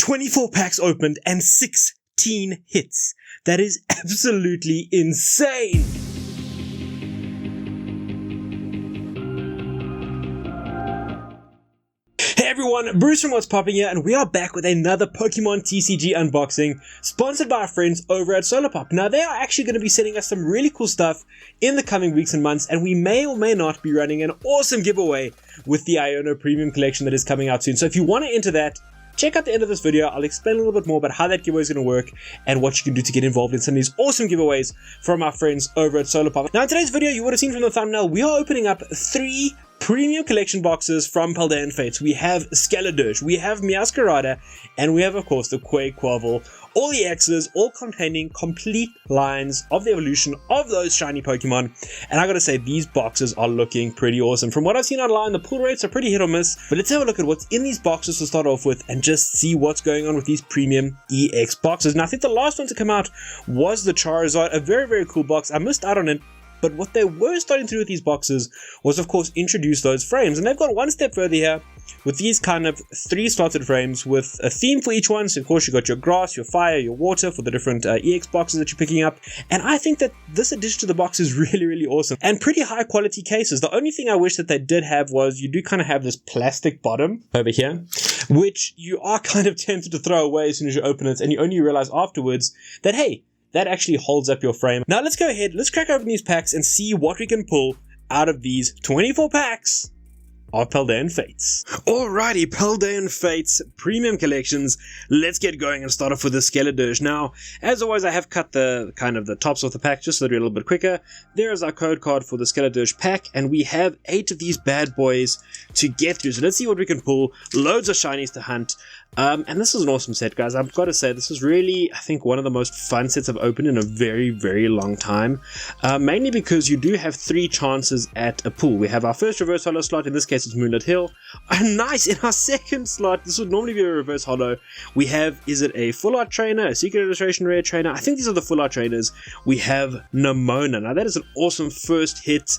24 packs opened and 16 hits. That is absolutely insane. Hey everyone, Bruce from What's Popping here, and we are back with another Pokemon TCG unboxing, sponsored by our friends over at Solarpop. Now, they are actually going to be sending us some really cool stuff in the coming weeks and months, and we may or may not be running an awesome giveaway with the Iono Premium Collection that is coming out soon. So if you want to enter that, check out the end of this video. I'll explain a little bit more about how that giveaway is going to work and what you can do to get involved in some of these awesome giveaways from our friends over at Solarpop. Now, in today's video, you would have seen from the thumbnail, we are opening up 3 premium collection boxes from Paldean Fates. We have Skeledirge, we have Meowscarada, and we have, of course, the Quaquaval. All the X's, all containing complete lines of the evolution of those shiny Pokemon. And I gotta say, these boxes are looking pretty awesome. From what I've seen online, the pull rates are pretty hit or miss. But let's have a look at what's in these boxes to start off with and just see what's going on with these premium EX boxes. Now, I think the last one to come out was the Charizard, a very, very cool box. I missed out on it. But what they were starting to do with these boxes was, of course, introduce those frames. And they've gone one step further here with these kind of 3 slotted frames with a theme for each one. So, of course, you've got your grass, your fire, your water for the different EX boxes that you're picking up. And I think that this addition to the box is really, really awesome. And pretty high quality cases. The only thing I wish that they did have was you do kind of have this plastic bottom over here, which you are kind of tempted to throw away as soon as you open it. And you only realize afterwards that, hey, that actually holds up your frame. Now let's go ahead, let's crack open these packs and see what we can pull out of these 24 packs of Paldean Fates. Alrighty, Paldean Fates Premium Collections. Let's get going and start off with the Skeledirge. Now, as always, I have cut the kind of the tops off the pack just so that we're a little bit quicker. There is our code card for the Skeledirge pack, and we have 8 of these bad boys to get through. So let's see what we can pull. Loads of shinies to hunt. And this is an awesome set, guys. I've got to say, this is really, I think, one of the most fun sets I've opened in a very, very long time. Mainly because you do have 3 chances at a pull. We have our first reverse holo slot. In this case, it's Moonlit Hill. Nice! In our second slot, this would normally be a reverse holo. We have, is it a full art trainer, a secret illustration rare trainer? I think these are the full art trainers. We have Nemona. Now, that is an awesome first hit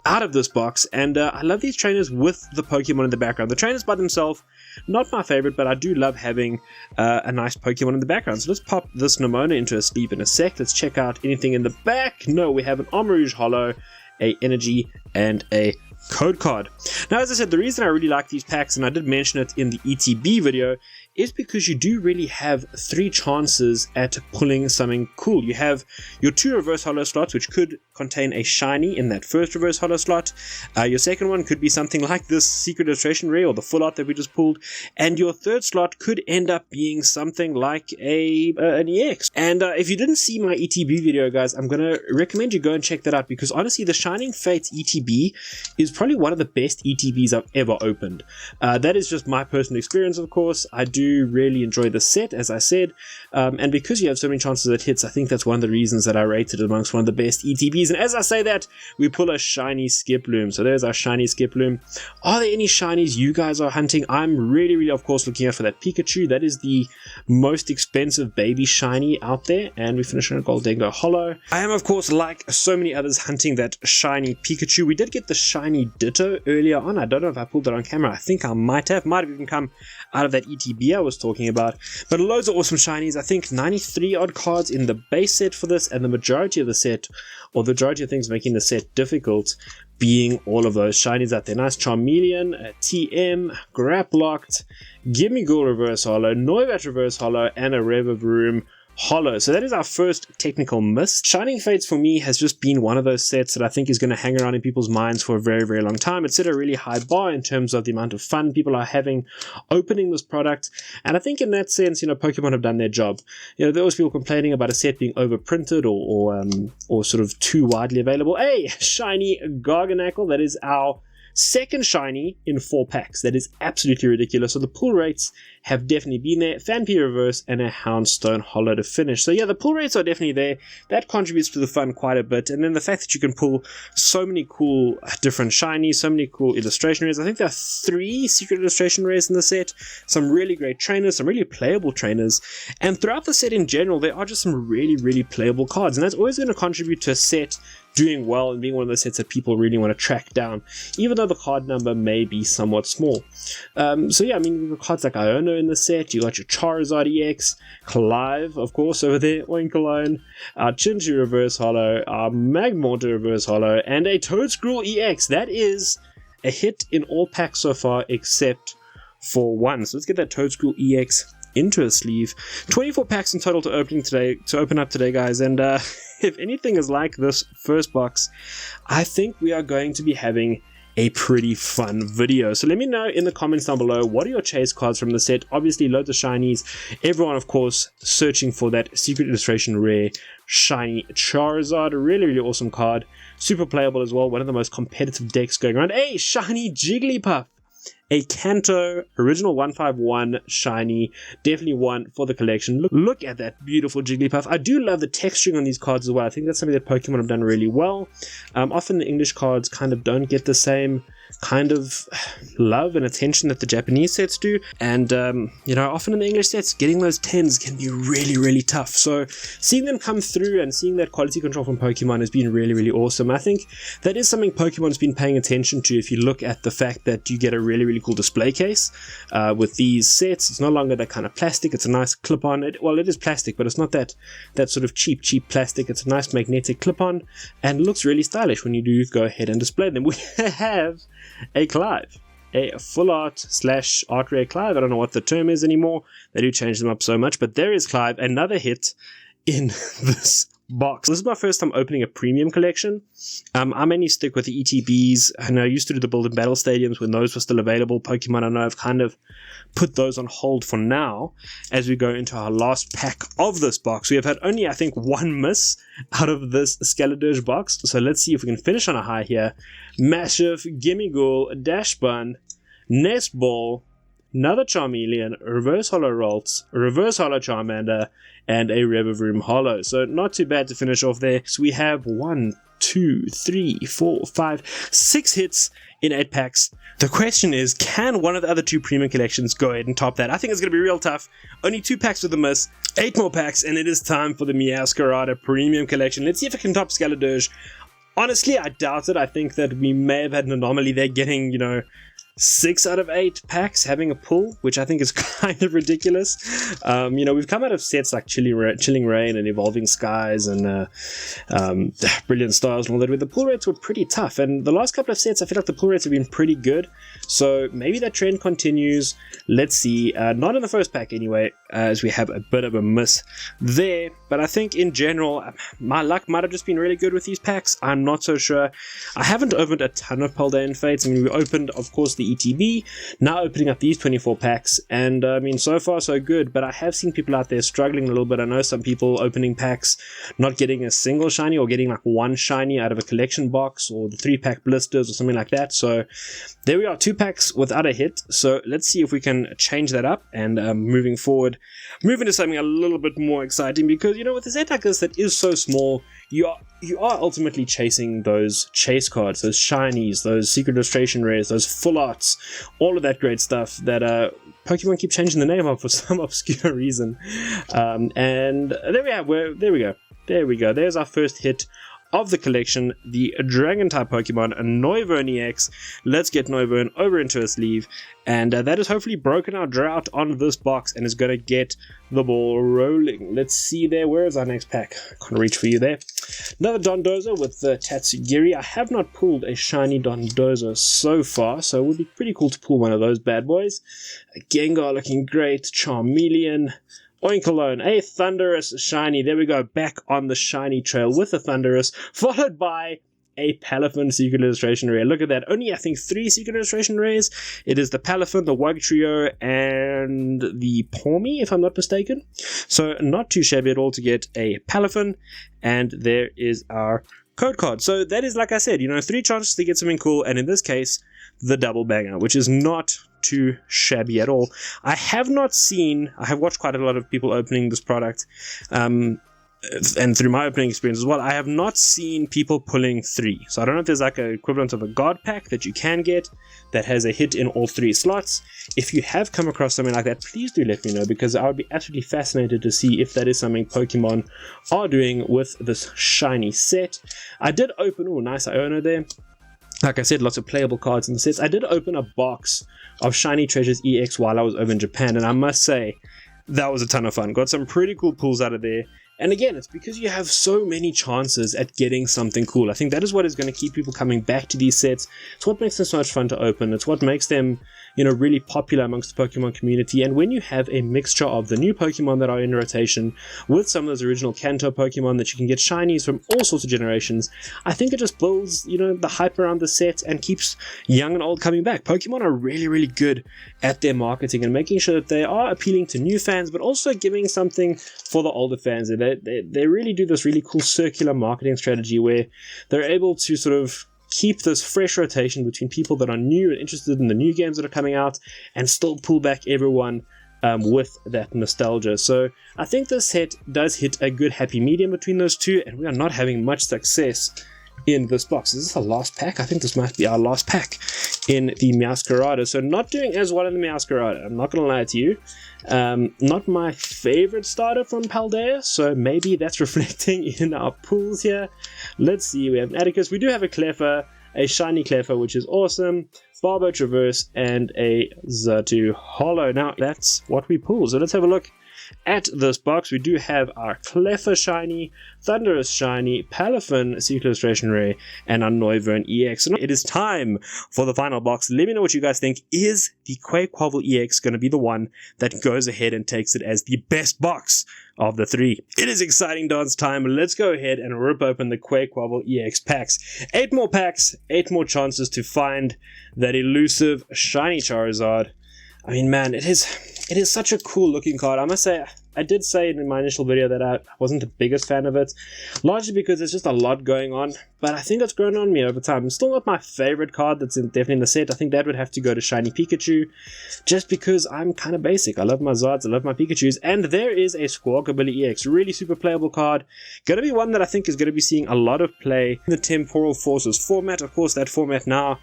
out of this box, and I love these trainers with the Pokemon in the background. The trainers by themselves, not my favorite, but I do love having a nice Pokemon in the background. So let's pop this Nemona into a sleeve in a sec. Let's check out anything in the back. No, we have an Armourouge Holo, a Energy, and a code card. Now, as I said, the reason I really like these packs, and I did mention it in the ETB video, is because you do really have 3 chances at pulling something cool. You have your 2 reverse holo slots, which could contain a shiny in that first reverse holo slot. Your second one could be something like this secret illustration rare or the full art that we just pulled. And your third slot could end up being something like an EX. And if you didn't see my ETB video, guys, I'm going to recommend you go and check that out, because honestly, the Shining Fates ETB is probably one of the best ETBs I've ever opened. That is just my personal experience, of course. I do really enjoy the set, as I said, and because you have so many chances at hits, I think that's one of the reasons that I rated it amongst one of the best ETBs. And as I say that, we pull a Shiny Skiploom. So there's our Shiny Skiploom. Are there any shinies you guys are hunting? I'm really, of course, looking out for that Pikachu. That is the most expensive baby shiny out there, and we finish on a Goldengo Holo. I am, of course, like so many others, hunting that shiny Pikachu. We did get the shiny Ditto earlier on. I don't know if I pulled it on camera. I think I might have even come out of that ETB I was talking about. But loads of awesome shinies. I think 93 odd cards in the base set for this, and the majority of the set, or the majority of things making the set difficult, being all of those shinies out there. Nice Charmeleon, TM, Graplocked, Gimmighoul reverse holo, Noibat reverse holo, and a Revavroom holo. So that is our first technical miss. Shining Fates for me has just been one of those sets that I think is going to hang around in people's minds for a very, very long time. It's set a really high bar in terms of the amount of fun people are having opening this product. And I think in that sense, Pokemon have done their job. There are always people complaining about a set being overprinted or sort of too widely available. Hey, shiny Garganacl, that is our second shiny in 4 packs. That is absolutely ridiculous. So the pull rates have definitely been there. Phanpy reverse and a Houndstone holo to finish. So yeah, the pull rates are definitely there. That contributes to the fun quite a bit. And then the fact that you can pull so many cool different shinies, so many cool illustration rares. I think there are 3 secret illustration rares in the set. Some really great trainers, some really playable trainers. And throughout the set in general, there are just some really, really playable cards. And that's always going to contribute to a set doing well and being one of those sets that people really want to track down, even though the card number may be somewhat small. So yeah, I mean, we've got cards like Iono Charmander in the set, you got your Charizard EX, Clive, of course, over there, Oinkologne, our Chinchu Reverse Holo, our Magmortar Reverse Holo, and a Toedscruel EX. That is a hit in all packs so far except for one. So let's get that Toedscruel EX into a sleeve. 24 packs in total to open up today, guys, and if anything is like this first box, I think we are going to be having a pretty fun video. So let me know in the comments down below, what are your chase cards from the set? Obviously loads of shinies, everyone of course searching for that secret illustration rare shiny Charizard. A really awesome card, super playable as well, one of the most competitive decks going around. A shiny Jigglypuff, a Kanto original 151 shiny, definitely one for the collection. Look at that beautiful Jigglypuff. I do love the texturing on these cards as well. I think that's something that Pokemon have done really well. Often the English cards kind of don't get the same kind of love and attention that the Japanese sets do, and you know, often in the English sets getting those 10s can be really tough. So seeing them come through and seeing that quality control from Pokemon has been really awesome. I think that is something Pokemon's been paying attention to. If you look at the fact that you get a really cool display case with these sets, it's no longer that kind of plastic, it's a nice clip-on. Well, it is plastic, but it's not that sort of cheap plastic. It's a nice magnetic clip-on and looks really stylish when you do go ahead and display them. We have a Clive, a full art / art rare Clive. I don't know what the term is anymore. They do change them up so much, but there is Clive, another hit in this box. This is my first time opening a premium collection. I mainly stick with the ETBs, and I used to do the build and battle stadiums when those were still available. Pokemon, I know I've kind of put those on hold for now as we go into our last pack of this box. We have had only, I think, one miss out of this Skeledirge box, so let's see if we can finish on a high here. Massive, Gimmighoul, Dash Bun, Nest Ball, another Charmeleon, Reverse Holo Ralts, Reverse Holo Charmander, and a Revavroom Holo. So not too bad to finish off there. So we have 1, 2, 3, 4, 5, 6 hits in 8 packs. The question is, can one of the other 2 premium collections go ahead and top that? I think it's going to be real tough. Only 2 packs with a miss, 8 more packs, and it is time for the Meowscarada premium collection. Let's see if it can top Skeledirge. Honestly, I doubt it. I think that we may have had an anomaly there, getting, you know, 6 out of 8 packs having a pull, which I think is kind of ridiculous. You know, we've come out of sets like Chilling Rain and Evolving Skies and Brilliant Stars and all that, where the pull rates were pretty tough. And the last couple of sets, I feel like the pull rates have been pretty good. So maybe that trend continues. Let's see. Not in the first pack anyway, as we have a bit of a miss there. But I think in general, my luck might have just been really good with these packs. I'm not so sure. I haven't opened a ton of Paldean Fates. I mean, we opened, of course, the ETB, now opening up these 24 packs, and I mean, so far so good, but I have seen people out there struggling a little bit. I know some people opening packs not getting a single shiny, or getting like one shiny out of a collection box, or the 3-pack blisters or something like that. So there we are, 2 packs without a hit. So let's see if we can change that up, and moving forward, move into something a little bit more exciting, because, you know, with a set like this that is so small, you are ultimately chasing those chase cards, those shinies, those secret illustration rares, those full arts, all of that great stuff that Pokemon keep changing the name of for some obscure reason. And there we have, there we go. There's our first hit of the collection, the Dragon-type Pokemon, Noivern EX. Let's get Noivern over into a sleeve, and that has hopefully broken our drought on this box and is going to get the ball rolling. Let's see there. Where is our next pack? I can't reach for you there. Another Dondozo with the Tatsugiri. I have not pulled a shiny Dondozo so far, so it would be pretty cool to pull one of those bad boys. A Gengar looking great, Charmeleon, Oinkologne, a Thundurus shiny. There we go, back on the shiny trail with a Thundurus, followed by a Palafin secret illustration rare. Look at that, only I think 3 secret illustration rares. It is the Palafin, the Wugtrio, and the Pawmi, if I'm not mistaken. So not too shabby at all to get a Palafin, and there is our code card. So that is, like I said, you know, 3 chances to get something cool, and in this case, the double banger, which is not too shabby at all. I have watched quite a lot of people opening this product, and through my opening experience as well, I have not seen people pulling 3. So I don't know if there's like an equivalent of a God pack that you can get that has a hit in all 3 slots. If you have come across something like that, please do let me know, because I would be absolutely fascinated to see if that is something Pokemon are doing with this shiny set. I did open, oh nice Iono there. like I said, lots of playable cards in the sets. I did open a box of Shiny Treasures EX while I was over in Japan, and I must say, that was a ton of fun. Got some pretty cool pulls out of there. And again, it's because you have so many chances at getting something cool. I think that is what is going to keep people coming back to these sets. It's what makes them so much fun to open. It's what makes them, really popular amongst the Pokemon community. And when you have a mixture of the new Pokemon that are in rotation with some of those original Kanto Pokemon that you can get shinies from all sorts of generations, I think it just builds, the hype around the set and keeps young and old coming back. Pokemon are really, really good at their marketing and making sure that they are appealing to new fans, but also giving something for the older fans. They really do this really cool circular marketing strategy where they're able to sort of keep this fresh rotation between people that are new and interested in the new games that are coming out and still pull back everyone with that nostalgia. So I think this set does hit a good happy medium between those two, and we are not having much success in this box. Is this our last pack? I think this might be our last pack in the Meowscarada. So not doing as well in the Meowscarada, I'm not going to lie to you. Not my favorite starter from Paldea, so maybe that's reflecting in our pools here. Let's see, we have an Atticus, we do have a Cleffa, a shiny Cleffa, which is awesome, Barbo Traverse, and a Xatu Holo. Now that's what we pull, so let's have a look at this box. We do have our Cleffa shiny, Thunderous shiny, Palafin Secret Illustration Rare, and our Noivern EX. So it is time for the final box. Let me know what you guys think. Is the Quaquaval EX going to be the one that goes ahead and takes it as the best box of the three? It is exciting dance time. Let's go ahead and rip open the Quaquaval EX packs. 8 more packs, 8 more chances to find that elusive shiny Charizard. I mean, man, it is such a cool looking card. I must say, I did say in my initial video that I wasn't the biggest fan of it, largely because there's just a lot going on, but I think that's grown on me over time. It's still not my favorite card that's definitely in the set. I think that would have to go to Shiny Pikachu, just because I'm kind of basic. I love my Zards, I love my Pikachus, and there is a Squawkabilly EX, really super playable card. Going to be one that I think is going to be seeing a lot of play in the Temporal Forces format. Of course, that format now,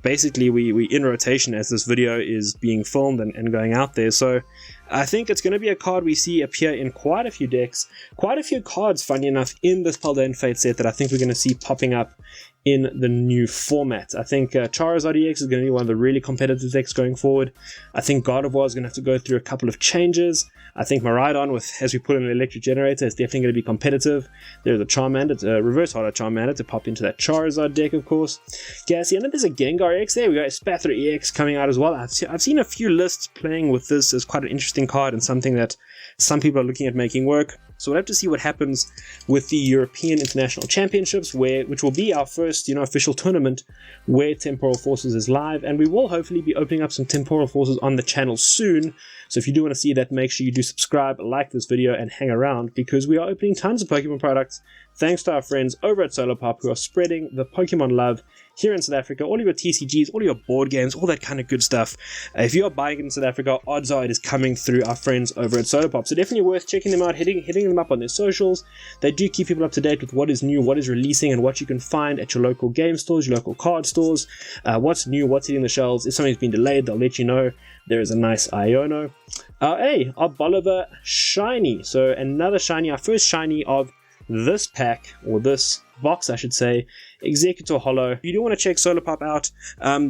basically we in rotation as this video is being filmed and going out there, so I think it's going to be a card we see appear in quite a few decks, quite a few cards, funny enough, in this Paldean Fates set that I think we're going to see popping up in the new format. I think Charizard EX is going to be one of the really competitive decks going forward. I think Gardevoir is going to have to go through a couple of changes. I think Miraidon, as we put in an electric generator, is definitely going to be competitive. There's a Charmander, a reverse holo Charmander to pop into that Charizard deck, of course. Gassy, and then there's a Gengar EX there. We got a Spathra EX coming out as well. I've seen a few lists playing with this as quite an interesting card and something that some people are looking at making work. So we'll have to see what happens with the European International Championships, which will be our first, official tournament where Temporal Forces is live, and we will hopefully be opening up some Temporal Forces on the channel soon. So if you do want to see that, make sure you do subscribe, like this video, and hang around, because we are opening tons of Pokemon products thanks to our friends over at Solarpop, who are spreading the Pokemon love here in South Africa. All of your TCGs, all of your board games, all that kind of good stuff. If you are buying it in South Africa, odds are it is coming through our friends over at Solarpop. So definitely worth checking them out, hitting them up on their socials. They do keep people up to date with what is new, what is releasing, and what you can find at your local game stores, your local card stores. What's new, what's hitting the shelves. If something's been delayed, they'll let you know. There is a nice Iono. Our Bolivar shiny. So another shiny, our first shiny of this pack, or this box I should say, Executor Holo. If you do want to check Solarpop out,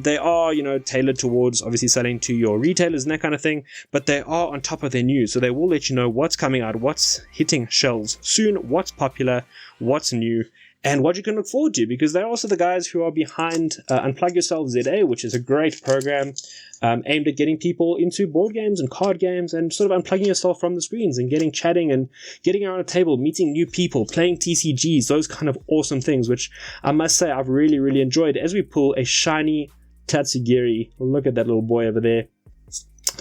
they are, tailored towards obviously selling to your retailers and that kind of thing, but they are on top of their news, so they will let you know what's coming out, what's hitting shelves soon, what's popular, what's new, and what you can look forward to, because they're also the guys who are behind Unplug Yourself ZA, which is a great program aimed at getting people into board games and card games and sort of unplugging yourself from the screens and chatting and getting around a table, meeting new people, playing TCGs, those kind of awesome things, which I must say I've really, really enjoyed as we pull a shiny Tatsugiri. Look at that little boy over there.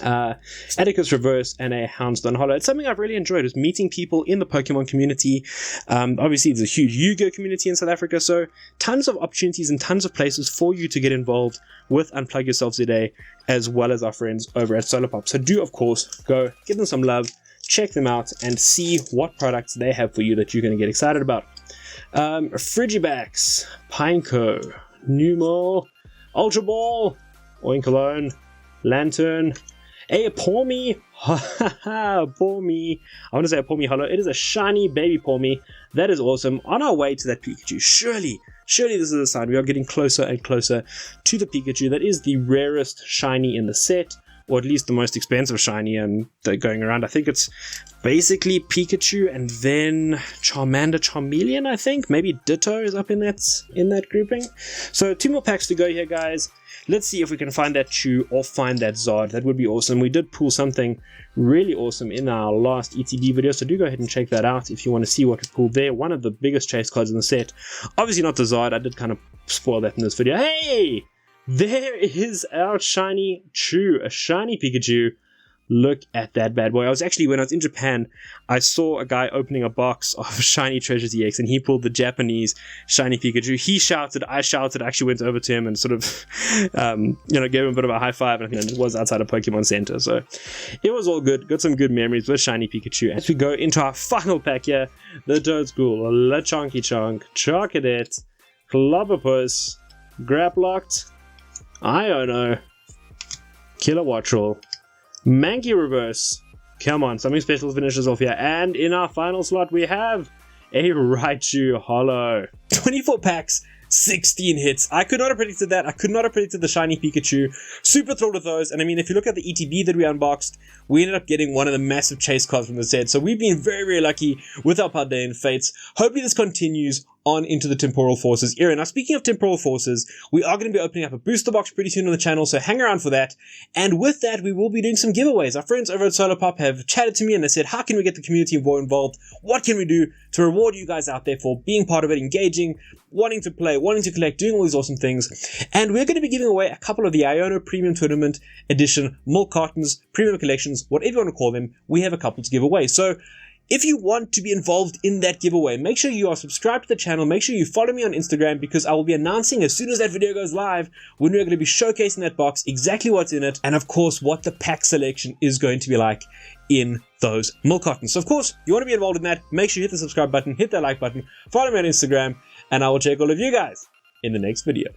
Atticus Reverse, and a Houndstone Holo. It's something I've really enjoyed, is meeting people in the Pokemon community. Obviously there's a huge Yu-Gi-Oh community in South Africa, so tons of opportunities and tons of places for you to get involved with Unplug Yourself today, as well as our friends over at Solarpop. So do, of course, go give them some love, check them out, and see what products they have for you that you're going to get excited about. Frigibax, Pineco, Numel, Ultra Ball, Oinkologne, Lantern, a Pawmi, Pawmi, I want to say a Pawmi Holo. It is a shiny baby Pawmi. That is awesome. On our way to that Pikachu. Surely surely this is a sign we are getting closer and closer to the Pikachu that is the rarest shiny in the set, or at least the most expensive shiny going around. I think it's basically Pikachu and then Charmander, Charmeleon, I think. Maybe Ditto is up in that grouping. So 2 more packs to go here, guys. Let's see if we can find that Chew or find that Zard. That would be awesome. We did pull something really awesome in our last ETB video, so do go ahead and check that out if you want to see what we pulled there. One of the biggest chase cards in the set. Obviously not the Zard. I did kind of spoil that in this video. Hey! There is our shiny Chew, a shiny Pikachu. Look at that bad boy. When I was in Japan, I saw a guy opening a box of Shiny Treasures EX, and he pulled the Japanese shiny Pikachu. He shouted, I shouted, I actually went over to him and sort of, gave him a bit of a high five, and it was outside a Pokemon Center. So it was all good. Got some good memories with shiny Pikachu. As we go into our final pack here, the Toadschool, Lechonky Chonk, Chocodet, Clobberpuss, Graplocked, Iono, Kilowattrel, Mankey Reverse. Come on, something special finishes off here. And in our final slot, we have a Raichu Holo. 24 packs, 16 hits. I could not have predicted that. I could not have predicted the shiny Pikachu. Super thrilled with those. And I mean, if you look at the ETB that we unboxed, we ended up getting one of the massive chase cards from the set. So we've been very, very lucky with our Paldean Fates. Hopefully this continues on into the Temporal Forces era. Now, speaking of Temporal Forces, we are going to be opening up a booster box pretty soon on the channel, so hang around for that. And with that, we will be doing some giveaways. Our friends over at Solarpop have chatted to me and they said, how can we get the community more involved? What can we do to reward you guys out there for being part of it, engaging, wanting to play, wanting to collect, doing all these awesome things? And we're going to be giving away a couple of the Iono Premium Tournament Edition Milk Cartons, Premium Collections, whatever you want to call them. We have a couple to give away. So if you want to be involved in that giveaway, make sure you are subscribed to the channel, make sure you follow me on Instagram, because I will be announcing as soon as that video goes live when we're going to be showcasing that box, exactly what's in it, and of course what the pack selection is going to be like in those milk cartons. So of course, you want to be involved in that, make sure you hit the subscribe button, hit that like button, follow me on Instagram, and I will check all of you guys in the next video.